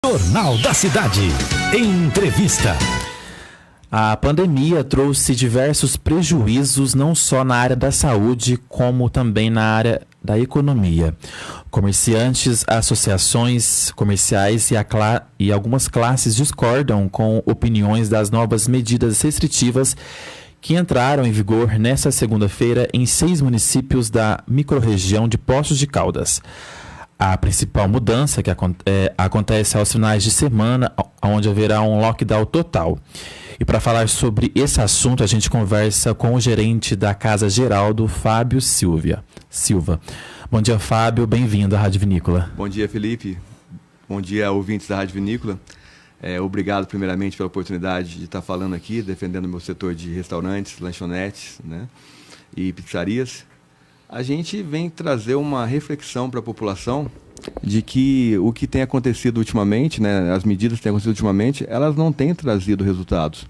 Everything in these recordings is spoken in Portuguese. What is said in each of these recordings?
Jornal da Cidade. Entrevista. A pandemia trouxe diversos prejuízos não só na área da saúde, como também na área da economia. Comerciantes, associações comerciais e algumas classes discordam com opiniões das novas medidas restritivas que entraram em vigor nesta segunda-feira em 6 municípios da microrregião de Poços de Caldas. A principal mudança que acontece aos finais de semana, onde haverá um lockdown total. E para falar sobre esse assunto, a gente conversa com o gerente da Casa Geraldo, Fábio Silva. Bom dia, Fábio. Bem-vindo à Rádio Vinícola. Bom dia, Felipe. Bom dia, ouvintes da Rádio Vinícola. Obrigado, primeiramente, pela oportunidade de estar falando aqui, defendendo o meu setor de restaurantes, lanchonetes, né, e pizzarias. A gente vem trazer uma reflexão para a população de que o que tem acontecido ultimamente, né, as medidas que têm acontecido ultimamente, elas não têm trazido resultados.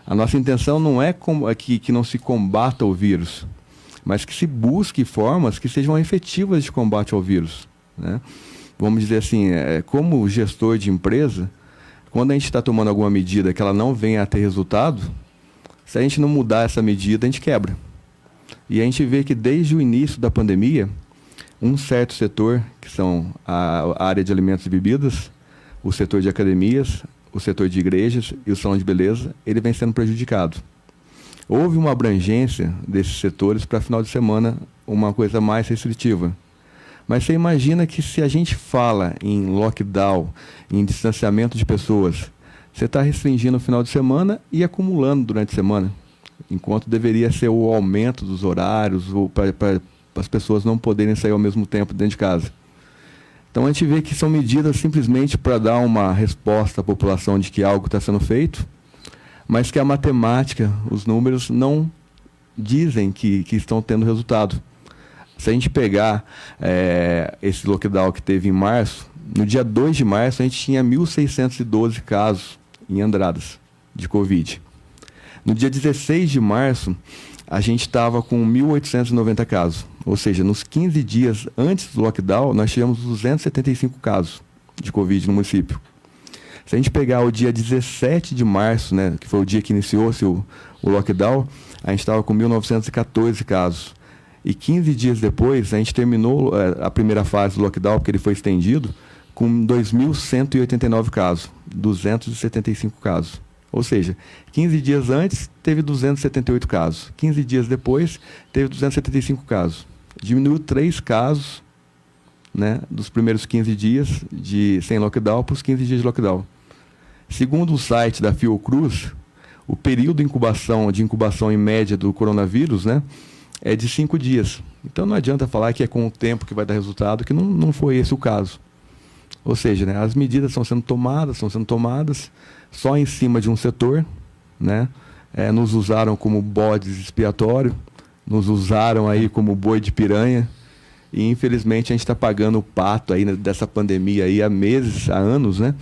A nossa intenção não é que não se combata o vírus, mas que se busque formas que sejam efetivas de combate ao vírus, né? Vamos dizer assim, como gestor de empresa, quando a gente está tomando alguma medida que ela não venha a ter resultado, se a gente não mudar essa medida, a gente quebra. E a gente vê que desde o início da pandemia, um certo setor, que são a área de alimentos e bebidas, o setor de academias, o setor de igrejas e o salão de beleza, ele vem sendo prejudicado. Houve uma abrangência desses setores para final de semana, uma coisa mais restritiva. Mas você imagina que se a gente fala em lockdown, em distanciamento de pessoas, você está restringindo o final de semana e acumulando durante a semana, enquanto deveria ser o aumento dos horários para as pessoas não poderem sair ao mesmo tempo dentro de casa. Então a gente vê que são medidas simplesmente para dar uma resposta à população de que algo está sendo feito, mas que a matemática, os números não dizem que estão tendo resultado. Se a gente pegar esse lockdown que teve em março, no dia 2 de março a gente tinha 1.612 casos em Andradas de Covid. No dia 16 de março, a gente estava com 1.890 casos. Ou seja, nos 15 dias antes do lockdown, nós tivemos 275 casos de Covid no município. Se a gente pegar o dia 17 de março, né, que foi o dia que iniciou-se o lockdown, a gente estava com 1.914 casos. E 15 dias depois, a gente terminou a primeira fase do lockdown, porque ele foi estendido, com 2.189 casos, 275 casos. Ou seja, 15 dias antes, teve 278 casos. 15 dias depois, teve 275 casos. Diminuiu 3 casos, né, dos primeiros 15 dias sem lockdown para os 15 dias de lockdown. Segundo o site da Fiocruz, o período de incubação em média do coronavírus, né, é de 5 dias. Então não adianta falar que é com o tempo que vai dar resultado, que não foi esse o caso. Ou seja, né, as medidas estão sendo tomadas só em cima de um setor, né? Nos usaram como bodes expiatório, nos usaram aí como boi de piranha, e infelizmente a gente está pagando o pato aí, né, dessa pandemia aí há meses, há anos, né?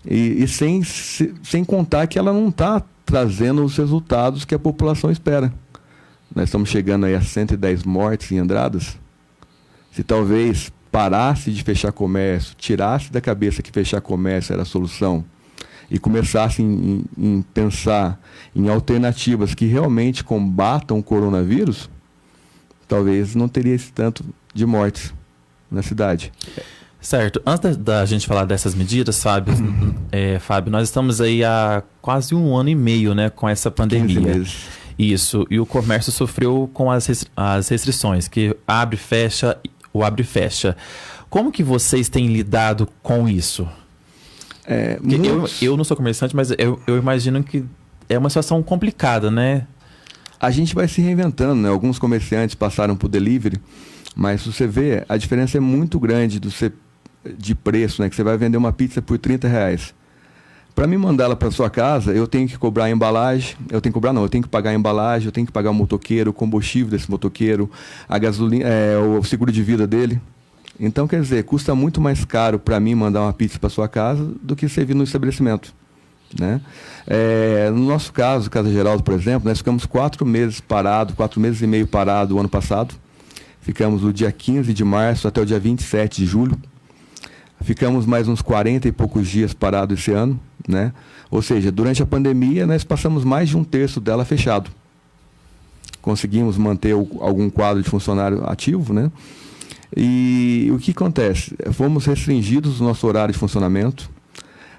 E sem contar que ela não está trazendo os resultados que a população espera. Nós estamos chegando aí a 110 mortes em Andradas. Se talvez parasse de fechar comércio, tirasse da cabeça que fechar comércio era a solução e começasse em pensar em alternativas que realmente combatam o coronavírus, talvez não teria esse tanto de mortes na cidade. Certo. Antes da gente falar dessas medidas, Fábio, nós estamos aí há quase 1 ano e meio, né, com essa pandemia. 15 meses. Isso. E o comércio sofreu com as restrições, que abre e fecha. Como que vocês têm lidado com isso? Eu não sou comerciante, mas eu imagino que é uma situação complicada, né? A gente vai se reinventando, né? Alguns comerciantes passaram por delivery, mas se você vê, a diferença é muito grande de preço, né? Que você vai vender uma pizza por R$30. Para mim mandar ela para sua casa, eu tenho que cobrar a embalagem, eu tenho que pagar a embalagem, eu tenho que pagar o motoqueiro, o combustível desse motoqueiro, a gasolina, o seguro de vida dele. Então, quer dizer, custa muito mais caro para mim mandar uma pizza para sua casa do que servir no estabelecimento, né? No nosso caso, Casa Geraldo, por exemplo, nós ficamos 4 meses e meio parado o ano passado. Ficamos do dia 15 de março até o dia 27 de julho. ficamos mais uns 40 e poucos dias parados esse ano, né? Ou seja, durante a pandemia nós passamos mais de um terço dela fechado. Conseguimos manter algum quadro de funcionário ativo, né? E o que acontece? Fomos restringidos no nosso horário de funcionamento,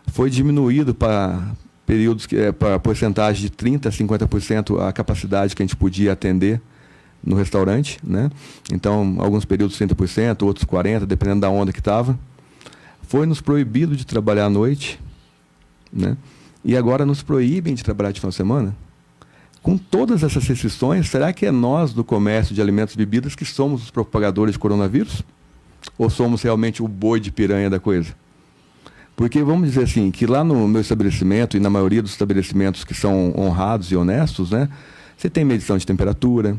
foi diminuído para períodos, para porcentagem de 30% a 50% a capacidade que a gente podia atender no restaurante, né? Então, alguns períodos 30%, outros 40%, dependendo da onda que estava. Foi nos proibido de trabalhar à noite, né? E agora nos proíbem de trabalhar de final de semana? Com todas essas restrições, será que é nós do comércio de alimentos e bebidas que somos os propagadores de coronavírus? Ou somos realmente o boi de piranha da coisa? Porque vamos dizer assim, que lá no meu estabelecimento e na maioria dos estabelecimentos que são honrados e honestos, né, você tem medição de temperatura,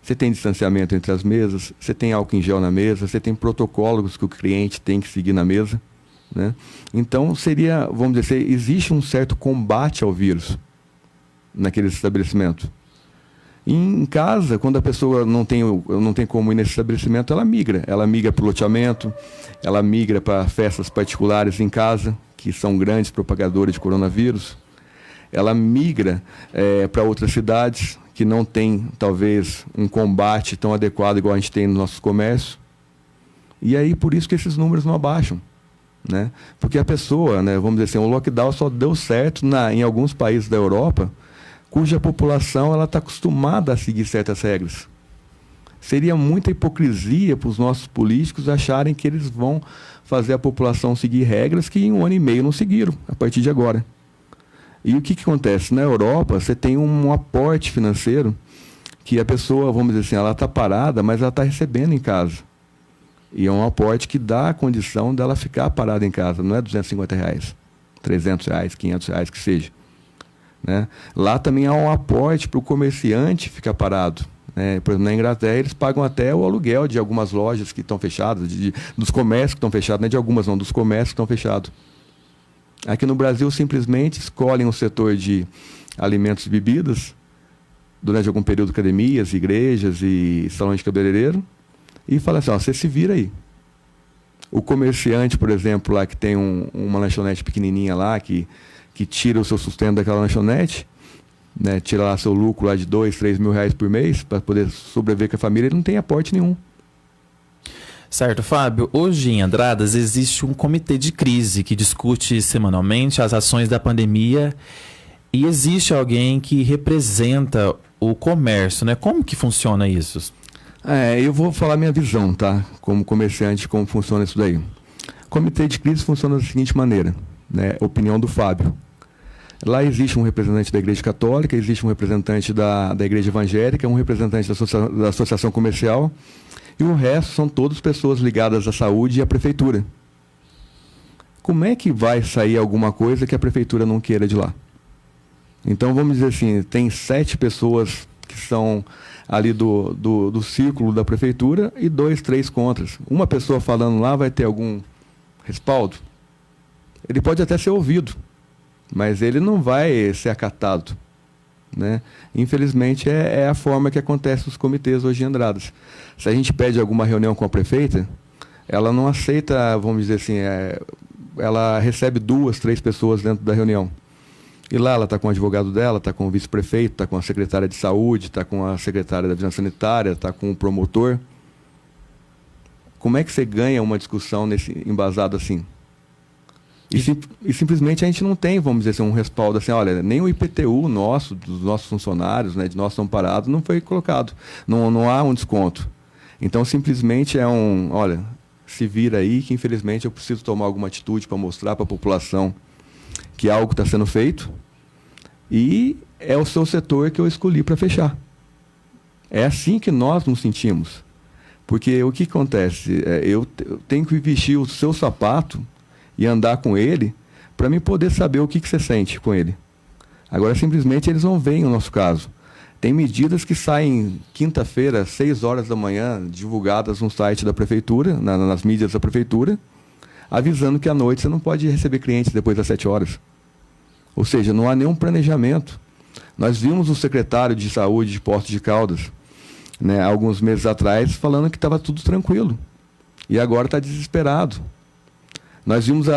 você tem distanciamento entre as mesas, você tem álcool em gel na mesa, você tem protocolos que o cliente tem que seguir na mesa, né? Então seria, vamos dizer assim, existe um certo combate ao vírus naquele estabelecimento. E em casa, quando a pessoa não tem como ir nesse estabelecimento, ela migra para o loteamento, ela migra para festas particulares em casa, que são grandes propagadores de coronavírus, ela migra para outras cidades que não tem, talvez, um combate tão adequado igual a gente tem no nosso comércio. E aí, por isso que esses números não abaixam, né? Porque a pessoa, né, vamos dizer assim, o lockdown só deu certo em alguns países da Europa, cuja população está acostumada a seguir certas regras. Seria muita hipocrisia para os nossos políticos acharem que eles vão fazer a população seguir regras que em 1 ano e meio não seguiram, a partir de agora. E o que acontece? Na Europa, você tem um aporte financeiro que a pessoa, vamos dizer assim, ela está parada, mas ela está recebendo em casa. E é um aporte que dá a condição dela ficar parada em casa. Não é R$250, R$300, R$500, que seja, né? Lá também há um aporte para o comerciante ficar parado, né? Por exemplo, na Inglaterra, eles pagam até o aluguel de algumas lojas que estão fechadas, dos comércios que estão fechados, não é de algumas não, dos comércios que estão fechados. Aqui no Brasil, simplesmente escolhem o setor de alimentos e bebidas, durante algum período, academias, igrejas e salões de cabeleireiro, e falam assim, ó, você se vira aí. O comerciante, por exemplo, lá que tem uma lanchonete pequenininha lá, que tira o seu sustento daquela lanchonete, né, tira lá seu lucro lá de R$2, R$3.000 por mês, para poder sobreviver com a família, ele não tem aporte nenhum. Certo, Fábio. Hoje em Andradas existe um comitê de crise que discute semanalmente as ações da pandemia e existe alguém que representa o comércio, né? Como que funciona isso? Eu vou falar minha visão, tá? Como comerciante, como funciona isso daí. O comitê de crise funciona da seguinte maneira, né? Opinião do Fábio. Lá existe um representante da Igreja Católica, existe um representante da Igreja Evangélica, um representante da Associação Comercial, e o resto são todas pessoas ligadas à saúde e à prefeitura. Como é que vai sair alguma coisa que a prefeitura não queira de lá? Então, vamos dizer assim, tem 7 pessoas que são ali do círculo da prefeitura e 2, 3 contras. Uma pessoa falando lá vai ter algum respaldo? Ele pode até ser ouvido, mas ele não vai ser acatado, né? Infelizmente é a forma que acontece nos comitês hoje em Andradas. Se a gente pede alguma reunião com a prefeita, ela não aceita, vamos dizer assim, ela recebe 2, 3 pessoas dentro da reunião. E lá ela está com o advogado dela, está com o vice-prefeito, está com a secretária de saúde, está com a secretária da vigilância sanitária, está com o promotor. Como é que você ganha uma discussão embasado assim? E simplesmente a gente não tem, vamos dizer assim, um respaldo assim, olha, nem o IPTU nosso, dos nossos funcionários, né, de nossos amparados, não foi colocado. Não há um desconto. Então, simplesmente olha, se vira aí que, infelizmente, eu preciso tomar alguma atitude para mostrar para a população que algo está sendo feito e é o seu setor que eu escolhi para fechar. É assim que nós nos sentimos. Porque o que acontece? Eu tenho que vestir o seu sapato e andar com ele para mim poder saber o que você sente com ele. Agora, simplesmente, eles não veem o nosso caso. Tem medidas que saem quinta-feira, 6 horas da manhã, divulgadas no site da prefeitura, nas mídias da prefeitura, avisando que à noite você não pode receber clientes depois das 7 horas. Ou seja, não há nenhum planejamento. Nós vimos o secretário de saúde de Poços de Caldas, né, alguns meses atrás, falando que estava tudo tranquilo. E agora está desesperado. Nós vimos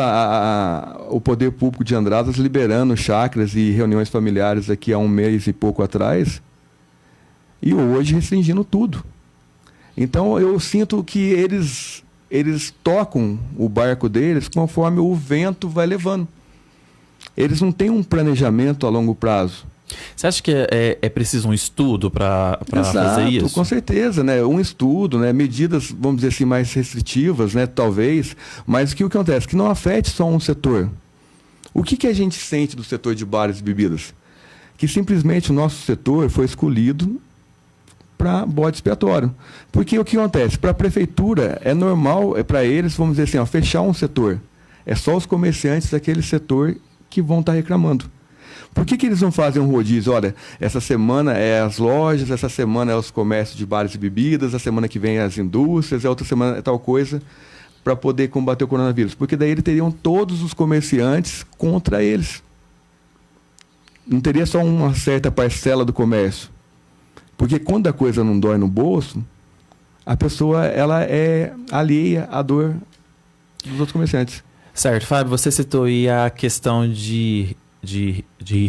o poder público de Andradas liberando chácaras e reuniões familiares aqui há um mês e pouco atrás, e hoje restringindo tudo. Então eu sinto que eles tocam o barco deles conforme o vento vai levando. Eles não têm um planejamento a longo prazo. Você acha que é preciso um estudo para fazer isso? Com certeza, né? Um estudo, né? Medidas, vamos dizer assim, mais restritivas, né? Talvez, mas o que acontece? Que não afete só um setor. O que a gente sente do setor de bares e bebidas? Que simplesmente o nosso setor foi escolhido para bode expiatório. Porque o que acontece? Para a prefeitura é normal, para eles, vamos dizer assim, ó, fechar um setor. É só os comerciantes daquele setor que vão estar reclamando. Por que eles não fazem um rodízio? Olha, essa semana é as lojas, essa semana é os comércios de bares e bebidas, a semana que vem é as indústrias, a outra semana é tal coisa, para poder combater o coronavírus. Porque daí eles teriam todos os comerciantes contra eles. Não teria só uma certa parcela do comércio. Porque quando a coisa não dói no bolso, a pessoa ela é alheia à dor dos outros comerciantes. Certo, Fábio, você citou aí a questão de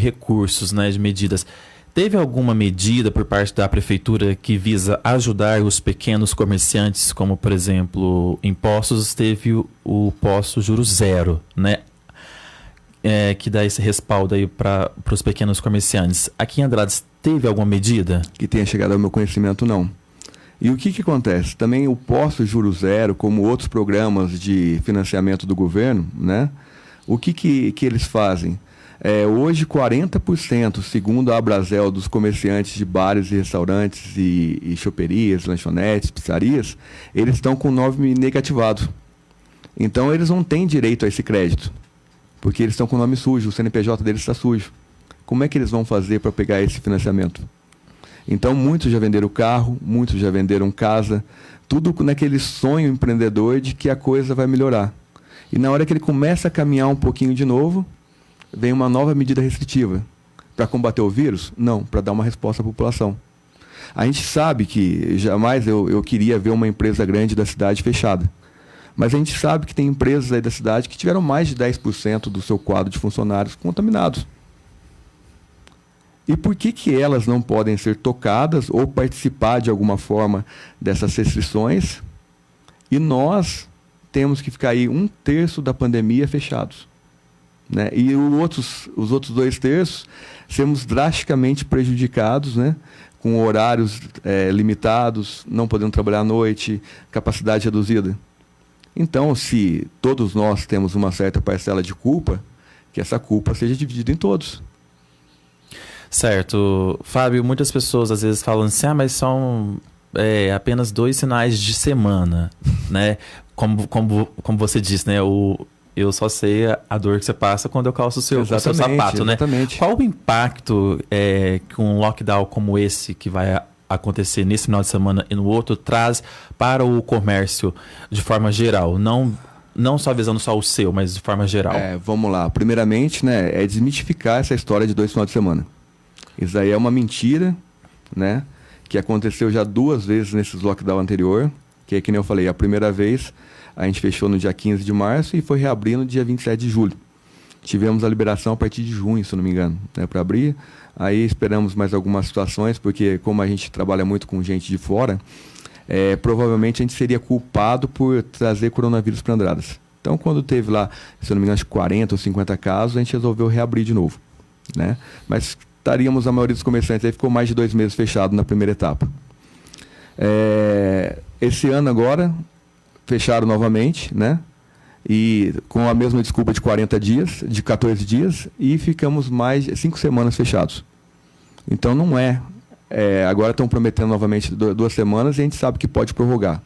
recursos, né, de medidas. Teve alguma medida por parte da prefeitura que visa ajudar os pequenos comerciantes, como, por exemplo, impostos? Teve o posto juro zero, né, que dá esse respaldo aí para os pequenos comerciantes. Aqui em Andradas, teve alguma medida? Que tenha chegado ao meu conhecimento, não. E o que acontece? Também o posto juro zero, como outros programas de financiamento do governo, né, o que eles fazem? Hoje 40%, segundo a Abrazel, dos comerciantes de bares e restaurantes e choperias, lanchonetes, pizzarias, eles estão com o nome negativado. Então eles não têm direito a esse crédito, porque eles estão com o nome sujo, o CNPJ deles está sujo. Como é que eles vão fazer para pegar esse financiamento? Então muitos já venderam carro, muitos já venderam casa, tudo naquele sonho empreendedor de que a coisa vai melhorar. E na hora que ele começa a caminhar um pouquinho de novo, vem uma nova medida restritiva. Para combater o vírus? Não, para dar uma resposta à população. A gente sabe que jamais eu queria ver uma empresa grande da cidade fechada. Mas a gente sabe que tem empresas aí da cidade que tiveram mais de 10% do seu quadro de funcionários contaminados. E por que elas não podem ser tocadas ou participar de alguma forma dessas restrições? E nós temos que ficar aí 1/3 da pandemia fechados. Né? E os outros 2/3 sermos drasticamente prejudicados, né? Com horários limitados, não podendo trabalhar à noite, capacidade reduzida. Então, se todos nós temos uma certa parcela de culpa, que essa culpa seja dividida em todos. Certo. Fábio, muitas pessoas às vezes falam assim, mas são apenas 2 finais de semana, né? Como você disse, né? Eu só sei a dor que você passa quando eu calço o seu sapato, né? Exatamente. Qual o impacto que um lockdown como esse, que vai acontecer nesse final de semana e no outro, traz para o comércio de forma geral? Não só visando só o seu, mas de forma geral. Vamos lá. Primeiramente, né, é desmitificar essa história de 2 finais de semana. Isso aí é uma mentira, né? Que aconteceu já 2 vezes nesses lockdown anterior, que é que nem eu falei, a primeira vez a gente fechou no dia 15 de março e foi reabrir no dia 27 de julho. Tivemos a liberação a partir de junho, se não me engano, né, para abrir. Aí esperamos mais algumas situações, porque como a gente trabalha muito com gente de fora, provavelmente a gente seria culpado por trazer coronavírus para Andradas. Então, quando teve lá, se não me engano, acho 40 ou 50 casos, a gente resolveu reabrir de novo, né? Mas estaríamos, a maioria dos comerciantes, aí ficou mais de 2 meses fechado na primeira etapa. Esse ano agora, fecharam novamente, né? E com a mesma desculpa de 40 dias, de 14 dias, e ficamos mais de 5 semanas fechados. Então não agora estão prometendo novamente 2 semanas e a gente sabe que pode prorrogar.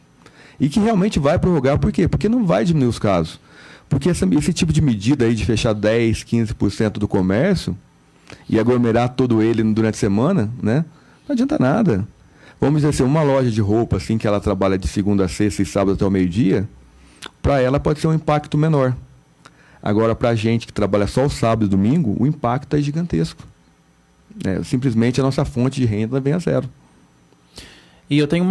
E que realmente vai prorrogar, por quê? Porque não vai diminuir os casos. Porque esse tipo de medida aí de fechar 10%, 15% do comércio e aglomerar todo ele durante a semana, né? Não adianta nada. Vamos dizer assim, uma loja de roupa, assim, que ela trabalha de segunda a sexta e sábado até o meio-dia, para ela pode ser um impacto menor. Agora, para a gente que trabalha só o sábado e domingo, o impacto é gigantesco. Simplesmente a nossa fonte de renda vem a zero. E eu tenho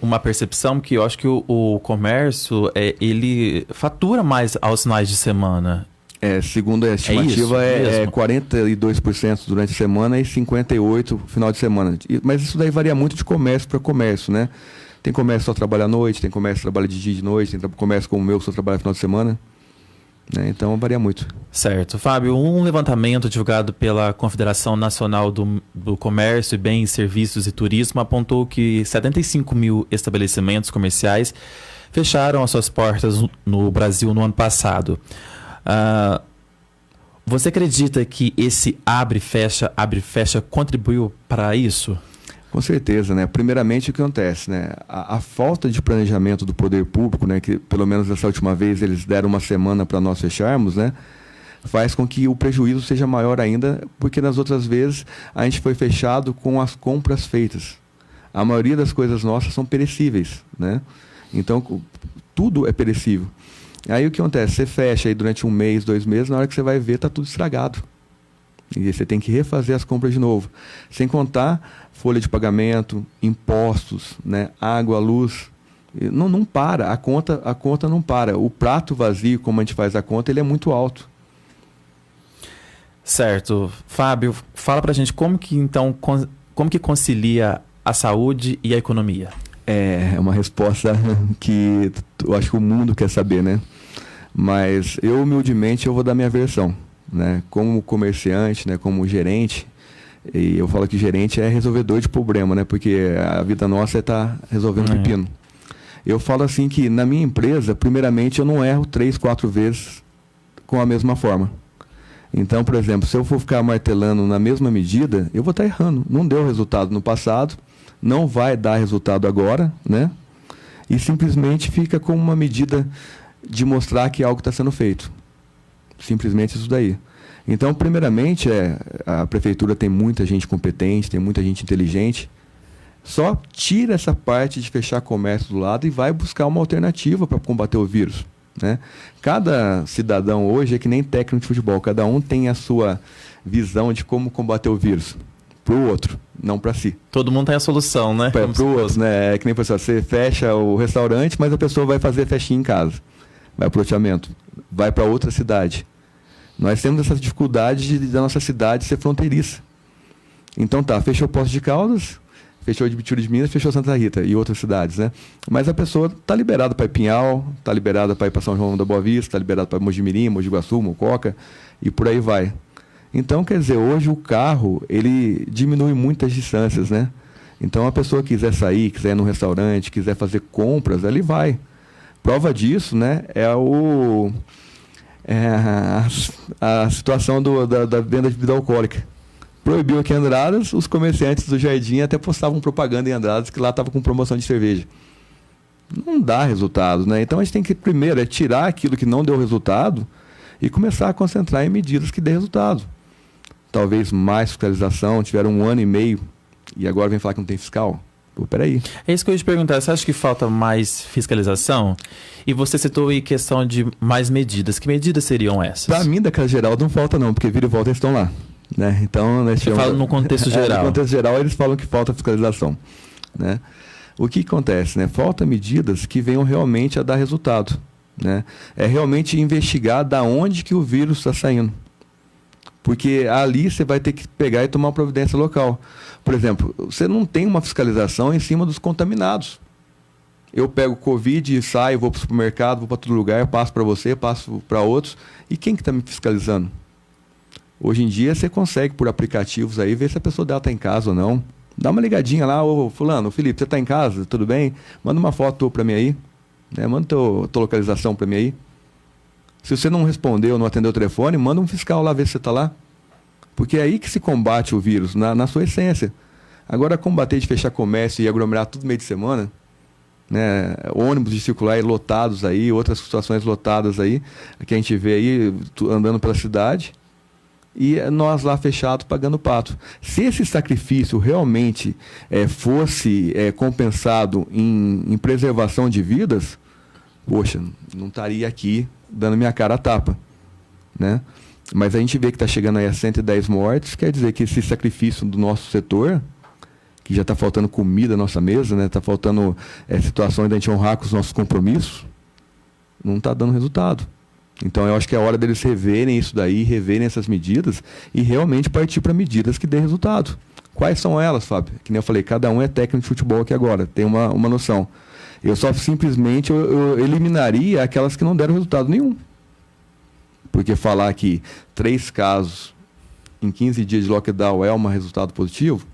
uma percepção que eu acho que o comércio, ele fatura mais aos finais de semana. Segundo a estimativa, isso 42% durante a semana e 58% no final de semana. Mas isso daí varia muito de comércio para comércio, né? Tem comércio que só trabalha à noite, tem comércio que trabalha de dia e de noite, tem comércio como o meu que só trabalha no final de semana. Né? Então varia muito. Certo. Fábio, um levantamento divulgado pela Confederação Nacional do Comércio, Bens, Serviços e Turismo apontou que 75 mil estabelecimentos comerciais fecharam as suas portas no Brasil no ano passado. Você acredita que esse abre e fecha contribuiu para isso? Com certeza, né? Primeiramente, o que acontece, né? A falta de planejamento do poder público, né? Que pelo menos dessa última vez eles deram uma semana para nós fecharmos, né? Faz com que o prejuízo seja maior ainda, porque nas outras vezes a gente foi fechado com as compras feitas. A maioria das coisas nossas são perecíveis, né? Então, tudo é perecível. Aí o que acontece? Você fecha aí durante 1 mês, 2 meses, na hora que você vai ver, está tudo estragado. E você tem que refazer as compras de novo. Sem contar folha de pagamento, impostos, né? Água, luz. Não para, a conta não para. O prato vazio, como a gente faz a conta, ele é muito alto. Certo. Fábio, fala pra gente como que concilia a saúde e a economia? É uma resposta que eu acho que o mundo quer saber, né? Mas eu, humildemente, eu vou dar minha versão, né? Como comerciante, né? Como gerente, e eu falo que gerente é resolvedor de problema, né? Porque a vida nossa é estar resolvendo pepino. Eu falo assim que na minha empresa, primeiramente, eu não erro 3, 4 vezes com a mesma forma. Então, por exemplo, se eu for ficar martelando na mesma medida, eu vou estar errando. Não deu resultado no passado, não vai dar resultado agora, né? E simplesmente fica como uma medida de mostrar que algo está sendo feito. Simplesmente isso daí. Então, primeiramente, a prefeitura tem muita gente competente, tem muita gente inteligente. Só tira essa parte de fechar comércio do lado e vai buscar uma alternativa para combater o vírus, né? Cada cidadão hoje é que nem técnico de futebol, cada um tem a sua visão de como combater o vírus. Para o outro, não para si. Todo mundo tem a solução, né? Para o outro, né? É que nem você fecha o restaurante, mas a pessoa vai fazer festinha em casa. Vai para o loteamento, vai para outra cidade. Nós temos essa dificuldade da nossa cidade ser fronteiriça. Então fechou Poços de Caldas, fechou de Bitura de Minas, fechou Santa Rita e outras cidades, né? Mas a pessoa está liberada para ir Pinhal, está liberada para ir para São João da Boa Vista, está liberada para Mojimirim, Mogi Guaçu, Mococa e por aí vai. Então, quer dizer, hoje o carro, ele diminui muitas distâncias, né? Então, a pessoa quiser sair, quiser ir num restaurante, quiser fazer compras, ele vai. Prova disso, né, a situação da venda de bebida alcoólica. Proibiu aqui em Andradas, os comerciantes do Jardim até postavam propaganda em Andradas que lá estava com promoção de cerveja. Não dá resultado, né? Então, a gente tem que, primeiro, tirar aquilo que não deu resultado e começar a concentrar em medidas que dê resultado. Talvez mais fiscalização, tiveram 1 ano e meio e agora vem falar que não tem fiscal. Pô, peraí. É isso que eu ia te perguntar, você acha que falta mais fiscalização? E você citou aí questão de mais medidas. Que medidas seriam essas? Para mim, da Casa Geral, não falta não, porque vira e volta eles estão lá. Né? Então, você fala no contexto geral. No contexto geral, eles falam que falta fiscalização. Né? O que acontece? Né? Falta medidas que venham realmente a dar resultado. Né? É realmente investigar da onde que o vírus está saindo. Porque ali você vai ter que pegar e tomar uma providência local. Por exemplo, você não tem uma fiscalização em cima dos contaminados. Eu pego Covid e saio, vou para o supermercado, vou para todo lugar, passo para você, passo para outros. E quem que está me fiscalizando? Hoje em dia você consegue, por aplicativos aí, ver se a pessoa dela está em casa ou não. Dá uma ligadinha lá, ô fulano, Felipe, você está em casa? Tudo bem? Manda uma foto para mim aí. Né? Manda tua localização para mim aí. Se você não respondeu, não atendeu o telefone, manda um fiscal lá ver se você está lá. Porque é aí que se combate o vírus, na sua essência. Agora, combater de fechar comércio e aglomerar tudo meio de semana, né? Ônibus de circular lotados aí, outras situações lotadas aí, que a gente vê aí andando pela cidade, e nós lá fechados pagando pato. Se esse sacrifício realmente fosse compensado em preservação de vidas, poxa, não estaria aqui dando minha cara a tapa, né? Mas a gente vê que está chegando aí a 110 mortes, quer dizer que esse sacrifício do nosso setor, que já está faltando comida na nossa mesa, né? Está faltando situações da gente honrar com os nossos compromissos, não está dando resultado. Então eu acho que é hora deles reverem isso daí, reverem essas medidas e realmente partir para medidas que dêem resultado. Quais são elas, Fábio? Que nem eu falei, cada um é técnico de futebol aqui agora, tem uma noção. Eu só simplesmente eu eliminaria aquelas que não deram resultado nenhum. Porque falar que 3 casos em 15 dias de lockdown é um resultado positivo,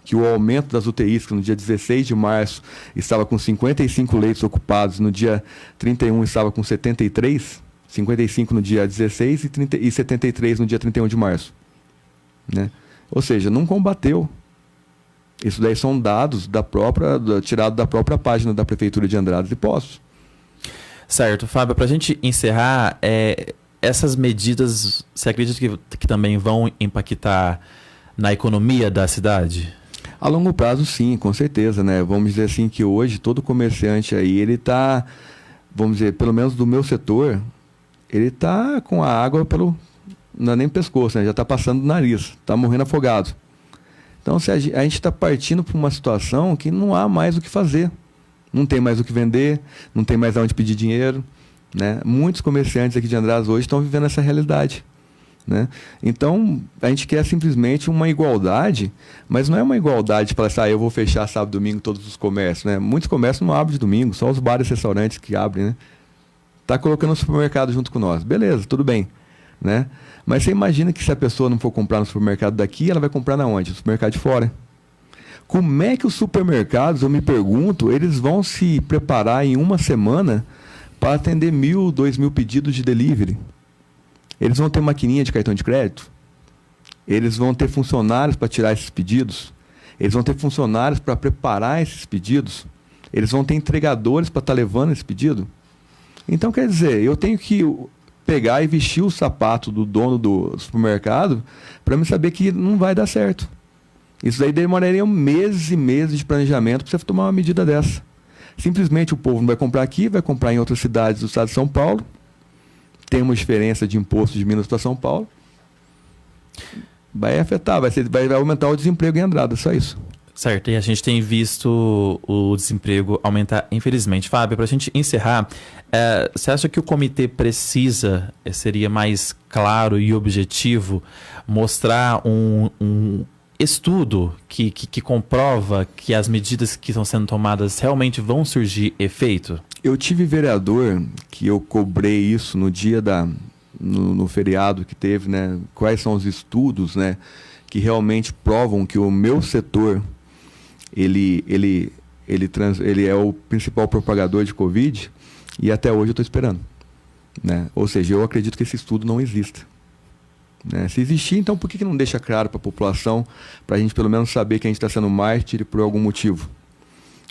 que o aumento das UTIs, que no dia 16 de março estava com 55 leitos ocupados, no dia 31 estava com 73, 55 no dia 16 e 73 no dia 31 de março. Né? Ou seja, não combateu. Isso daí são dados tirados da própria página da Prefeitura de Andradas e Poços. Certo, Fábio, para a gente encerrar, essas medidas, você acredita que também vão impactar na economia da cidade? A longo prazo, sim, com certeza, né? Vamos dizer assim que hoje todo comerciante aí, ele está, vamos dizer, pelo menos do meu setor, ele está com a água não é nem pescoço, né? Já está passando do nariz, está morrendo afogado. Então, a gente está partindo para uma situação que não há mais o que fazer. Não tem mais o que vender, não tem mais aonde pedir dinheiro, né? Muitos comerciantes aqui de Andradas hoje estão vivendo essa realidade. Né? Então, a gente quer simplesmente uma igualdade, mas não é uma igualdade de falar assim, eu vou fechar sábado e domingo todos os comércios. Né? Muitos comércios não abrem de domingo, só os bares e restaurantes que abrem. Né? Tá colocando o supermercado junto com nós. Beleza, tudo bem. Né? Mas você imagina que se a pessoa não for comprar no supermercado daqui, ela vai comprar na onde? No supermercado de fora. Como é que os supermercados, eu me pergunto, eles vão se preparar em uma semana para atender 1.000, 2.000 pedidos de delivery? Eles vão ter maquininha de cartão de crédito? Eles vão ter funcionários para tirar esses pedidos? Eles vão ter funcionários para preparar esses pedidos? Eles vão ter entregadores para estar levando esse pedido? Então, quer dizer, eu tenho que pegar e vestir o sapato do dono do supermercado para me saber que não vai dar certo. Isso daí demoraria meses e meses de planejamento para você tomar uma medida dessa. Simplesmente o povo não vai comprar aqui, vai comprar em outras cidades do estado de São Paulo. Tem uma diferença de imposto de Minas para São Paulo. Vai afetar, vai aumentar o desemprego em Andradas, só isso. Certo, e a gente tem visto o desemprego aumentar, infelizmente. Fábio, para a gente encerrar, você acha que o comitê precisa, seria mais claro e objetivo, mostrar um estudo que comprova que as medidas que estão sendo tomadas realmente vão surgir efeito? Eu tive vereador que eu cobrei isso no dia no feriado que teve, né? Quais são os estudos, né, que realmente provam que o meu setor ele é o principal propagador de Covid, e até hoje eu estou esperando, né? Ou seja, eu acredito que esse estudo não exista. Né? Se existir, então por que não deixa claro para a população, para a gente pelo menos saber que a gente está sendo mártir por algum motivo?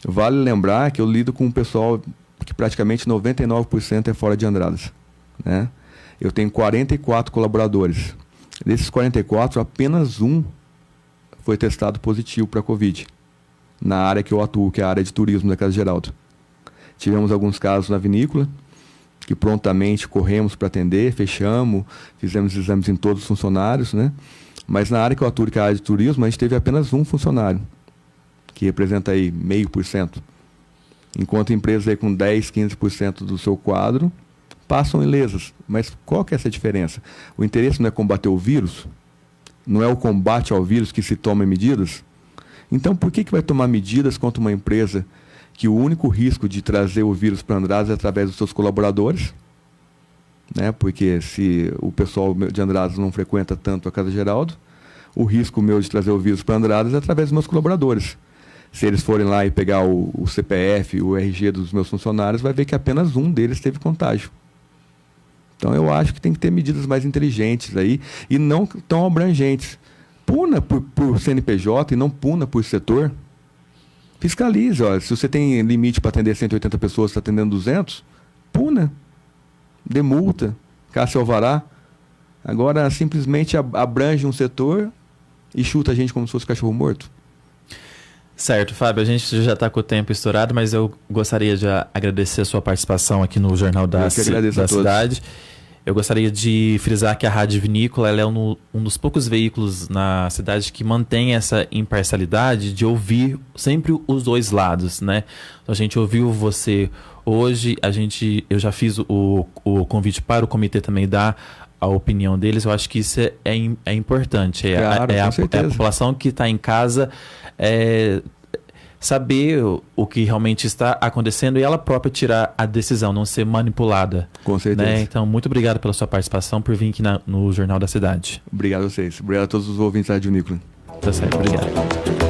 Vale lembrar que eu lido com um pessoal que praticamente 99% é fora de Andradas. Né? Eu tenho 44 colaboradores. Desses 44, apenas um foi testado positivo para Covid, na área que eu atuo, que é a área de turismo da Casa Geraldo. Tivemos alguns casos na vinícola, que prontamente corremos para atender, fechamos, fizemos exames em todos os funcionários, né? Mas na área que eu atuo, que é a área de turismo, a gente teve apenas um funcionário, que representa aí 0,5%. Enquanto empresas aí com 10, 15% do seu quadro passam ilesas. Mas qual que é essa diferença? O interesse não é combater o vírus? Não é o combate ao vírus que se toma medidas? Então por que vai tomar medidas contra uma empresa que o único risco de trazer o vírus para Andradas é através dos seus colaboradores? Né? Porque se o pessoal de Andradas não frequenta tanto a Casa Geraldo, o risco meu de trazer o vírus para Andradas é através dos meus colaboradores. Se eles forem lá e pegar o CPF, o RG dos meus funcionários, vai ver que apenas um deles teve contágio. Então eu acho que tem que ter medidas mais inteligentes aí e não tão abrangentes. Puna por CNPJ e não puna por setor. Fiscalize. Ó, se você tem limite para atender 180 pessoas, está atendendo 200, puna. Dê multa, caça alvará. Agora simplesmente abrange um setor e chuta a gente como se fosse cachorro morto. Certo, Fábio, a gente já está com o tempo estourado, mas eu gostaria de agradecer a sua participação aqui no Jornal da Cidade. Eu gostaria de frisar que a Rádio Vinícola ela é um dos poucos veículos na cidade que mantém essa imparcialidade de ouvir sempre os dois lados, né? Então, a gente ouviu você hoje, eu já fiz o convite para o comitê também dar a opinião deles. Eu acho que isso é importante. Claro, é com a certeza. população que está em casa saber o que realmente está acontecendo e ela própria tirar a decisão, não ser manipulada. Com certeza. Né? Então, muito obrigado pela sua participação, por vir aqui no Jornal da Cidade. Obrigado a vocês. Obrigado a todos os ouvintes da Rádio Vinícola. Tá certo, obrigado.